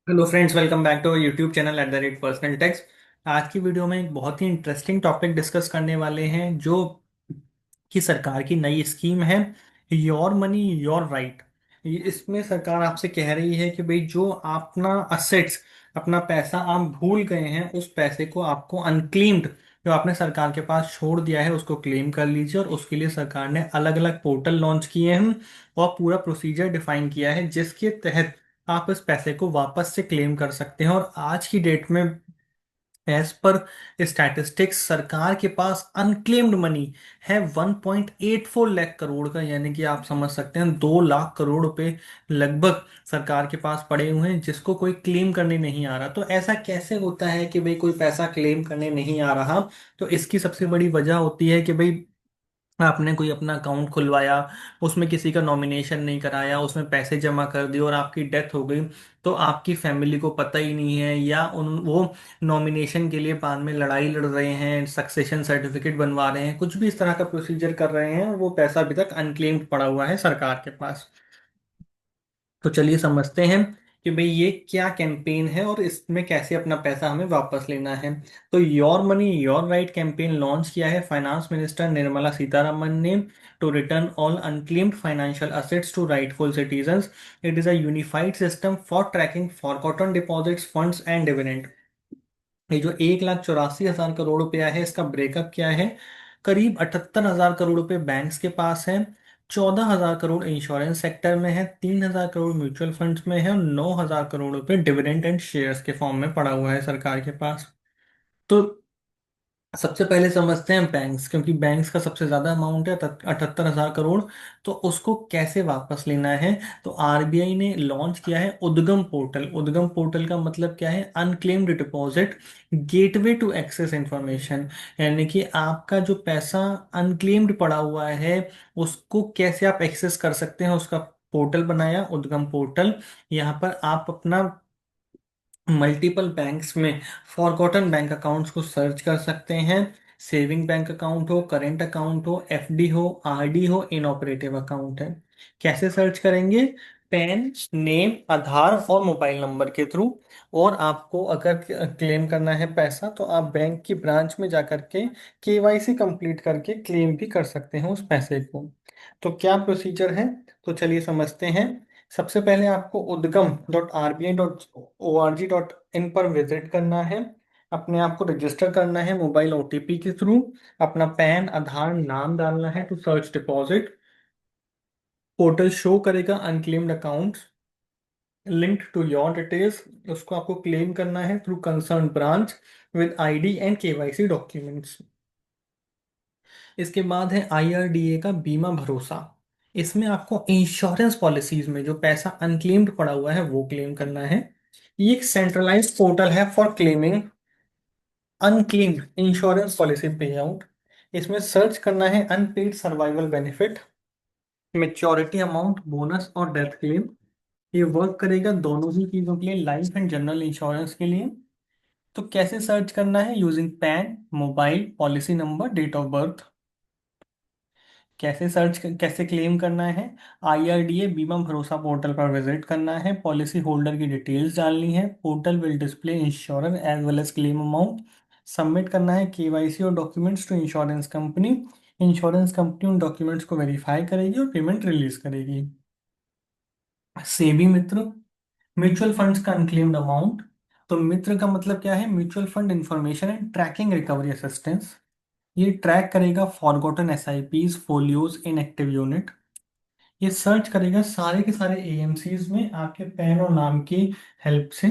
Hello friends, welcome back to YouTube channel @personal tax. आज की video में एक बहुत ही इंटरेस्टिंग टॉपिक डिस्कस करने वाले हैं जो कि सरकार की नई स्कीम है, योर मनी योर राइट। इसमें सरकार आपसे कह रही है कि भाई जो अपना असेट्स, अपना पैसा आप भूल गए हैं, उस पैसे को आपको अनक्लेम्ड जो आपने सरकार के पास छोड़ दिया है उसको क्लेम कर लीजिए। और उसके लिए सरकार ने अलग अलग पोर्टल लॉन्च किए हैं और पूरा प्रोसीजर डिफाइन किया है जिसके तहत आप इस पैसे को वापस से क्लेम कर सकते हैं। और आज की डेट में एज पर स्टैटिस्टिक्स सरकार के पास अनक्लेम्ड मनी है 1.84 लाख करोड़ का, यानी कि आप समझ सकते हैं 2 लाख करोड़ रुपए लगभग सरकार के पास पड़े हुए हैं जिसको कोई क्लेम करने नहीं आ रहा। तो ऐसा कैसे होता है कि भाई कोई पैसा क्लेम करने नहीं आ रहा? तो इसकी सबसे बड़ी वजह होती है कि भाई आपने कोई अपना अकाउंट खुलवाया, उसमें किसी का नॉमिनेशन नहीं कराया, उसमें पैसे जमा कर दिए और आपकी डेथ हो गई। तो आपकी फैमिली को पता ही नहीं है, या उन वो नॉमिनेशन के लिए बाद में लड़ाई लड़ रहे हैं, सक्सेशन सर्टिफिकेट बनवा रहे हैं, कुछ भी इस तरह का प्रोसीजर कर रहे हैं, वो पैसा अभी तक अनक्लेम्ड पड़ा हुआ है सरकार के पास। तो चलिए समझते हैं कि भाई ये क्या कैंपेन है और इसमें कैसे अपना पैसा हमें वापस लेना है। तो your money your right campaign launch किया है फाइनेंस मिनिस्टर निर्मला सीतारमन ने to return all unclaimed financial assets to rightful citizens. It is a unified system for tracking forgotten deposits, funds and dividend. ये जो 1,84,000 रुपया है, इसका ब्रेकअप क्या है? करीब 78,000 करोड़ रुपए बैंक्स के पास है, 14,000 करोड़ इंश्योरेंस सेक्टर में है, 3,000 करोड़ म्यूचुअल फंड्स में है और 9,000 करोड़ रुपए डिविडेंड एंड शेयर्स के फॉर्म में पड़ा हुआ है सरकार के पास। तो सबसे पहले समझते हैं बैंक्स, क्योंकि बैंक्स का सबसे ज्यादा अमाउंट है 78,000 करोड़। तो उसको कैसे वापस लेना है? तो आरबीआई ने लॉन्च किया है उद्गम पोर्टल। उद्गम पोर्टल का मतलब क्या है? Unclaimed deposit gateway to access information. यानी कि आपका जो पैसा अनक्लेम्ड पड़ा हुआ है उसको कैसे आप एक्सेस कर सकते हैं, उसका पोर्टल बनाया उद्गम पोर्टल। यहाँ पर आप अपना मल्टीपल बैंक्स में फॉरगॉटन बैंक अकाउंट्स को सर्च कर सकते हैं। सेविंग बैंक अकाउंट हो, करेंट अकाउंट हो, एफडी हो, आरडी हो, इनऑपरेटिव अकाउंट है। कैसे सर्च करेंगे? पैन, नेम, आधार और मोबाइल नंबर के थ्रू। और आपको अगर क्लेम करना है पैसा तो आप बैंक की ब्रांच में जाकर के केवाईसी कंप्लीट करके क्लेम भी कर सकते हैं उस पैसे को। तो क्या प्रोसीजर है? तो चलिए समझते हैं। सबसे पहले आपको udgam.rbi.org.in पर विजिट करना है। अपने आप को रजिस्टर करना है मोबाइल ओटीपी के थ्रू। अपना पैन, आधार, नाम डालना है to search deposit. Portal show करेगा unclaimed accounts linked to your details. उसको आपको क्लेम करना है through concern branch with ID and KYC documents. इसके बाद है आईआरडीए का बीमा भरोसा। इसमें आपको इंश्योरेंस पॉलिसीज में जो पैसा अनक्लेम्ड पड़ा हुआ है वो क्लेम करना है। ये एक सेंट्रलाइज्ड पोर्टल है for claiming unclaimed insurance policy pay out. इसमें सर्च करना है unpaid survival benefit, maturity amount, bonus और डेथ क्लेम। ये वर्क करेगा दोनों ही चीजों के लिए, लाइफ एंड जनरल इंश्योरेंस के लिए। तो कैसे सर्च करना है? Using PAN, mobile, policy number, date of birth. कैसे क्लेम करना है? आईआरडीए बीमा भरोसा पोर्टल पर विजिट करना है, पॉलिसी होल्डर की डिटेल्स डालनी है, portal will display insurance as well as claim amount. Submit करना है केवाईसी और documents to insurance company. Insurance company उन डॉक्यूमेंट्स को वेरीफाई करेगी और पेमेंट रिलीज करेगी। सेबी मित्र, म्यूचुअल फंड्स का अनक्लेम्ड अमाउंट। तो मित्र का मतलब क्या है? Mutual fund information and tracking recovery assistance. ये ट्रैक करेगा forgotten SIPs, folios, inactive unit. ये सर्च करेगा सारे के सारे एएमसीज में आपके पैन और नाम की हेल्प से।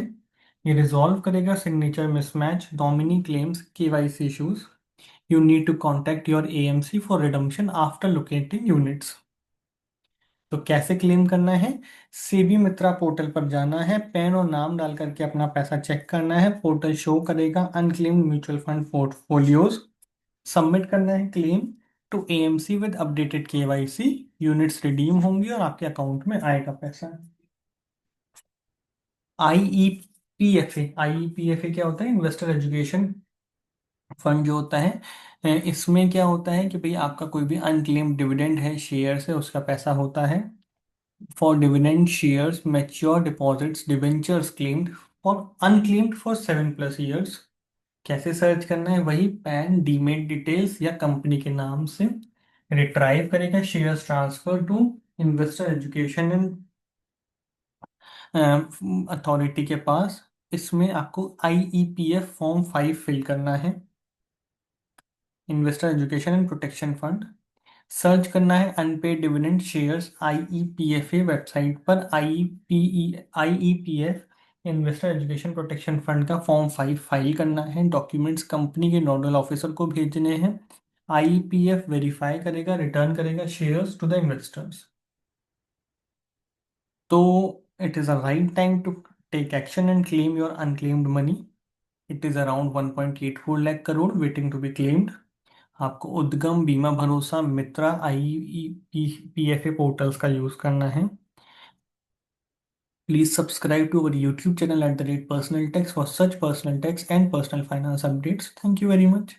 ये रिजॉल्व करेगा signature mismatch, nominee claims, KYC issues. You need to contact your AMC for redemption after locating units. तो कैसे क्लेम करना है? सीबी मित्रा पोर्टल पर जाना है, पैन और नाम डाल करके अपना पैसा चेक करना है। पोर्टल शो करेगा unclaimed mutual fund portfolios. Submit करना है claim to AMC with updated KYC. Units redeem होंगी और आपके अकाउंट में आएगा पैसा। आईईपीएफए क्या होता है? इन्वेस्टर एजुकेशन फंड जो होता है, इसमें क्या होता है कि भाई आपका कोई भी अनक्लेम्ड डिविडेंड है, शेयर से उसका पैसा होता है। for dividend shares, mature deposits, debentures claimed और unclaimed for 7+ years। कैसे सर्च करना है? वही पैन डीमेट डिटेल्स या कंपनी के नाम से रिट्राइव करेगा shares transfer to investor education and authority के पास। इसमें आपको IEPF फॉर्म 5 फिल करना है, investor education and protection fund. Search करना है unpaid dividend shares IEPFA website पर। IEPF investor education protection fund का फॉर्म 5 फाइल करना है। डॉक्यूमेंट्स कंपनी के नोडल ऑफिसर को भेजने हैं। IEPF वेरीफाई करेगा, रिटर्न करेगा शेयर्स टू द इन्वेस्टर्स। तो it is a right time to take action and claim your unclaimed money. It is around 1.84 lakh crore waiting to be claimed. आपको उद्गम, बीमा भरोसा, मित्रा, IEPFA पोर्टल्स का यूज़ करना है। Please subscribe to our YouTube channel @personal tax for such personal tax and personal finance updates. Thank you very much.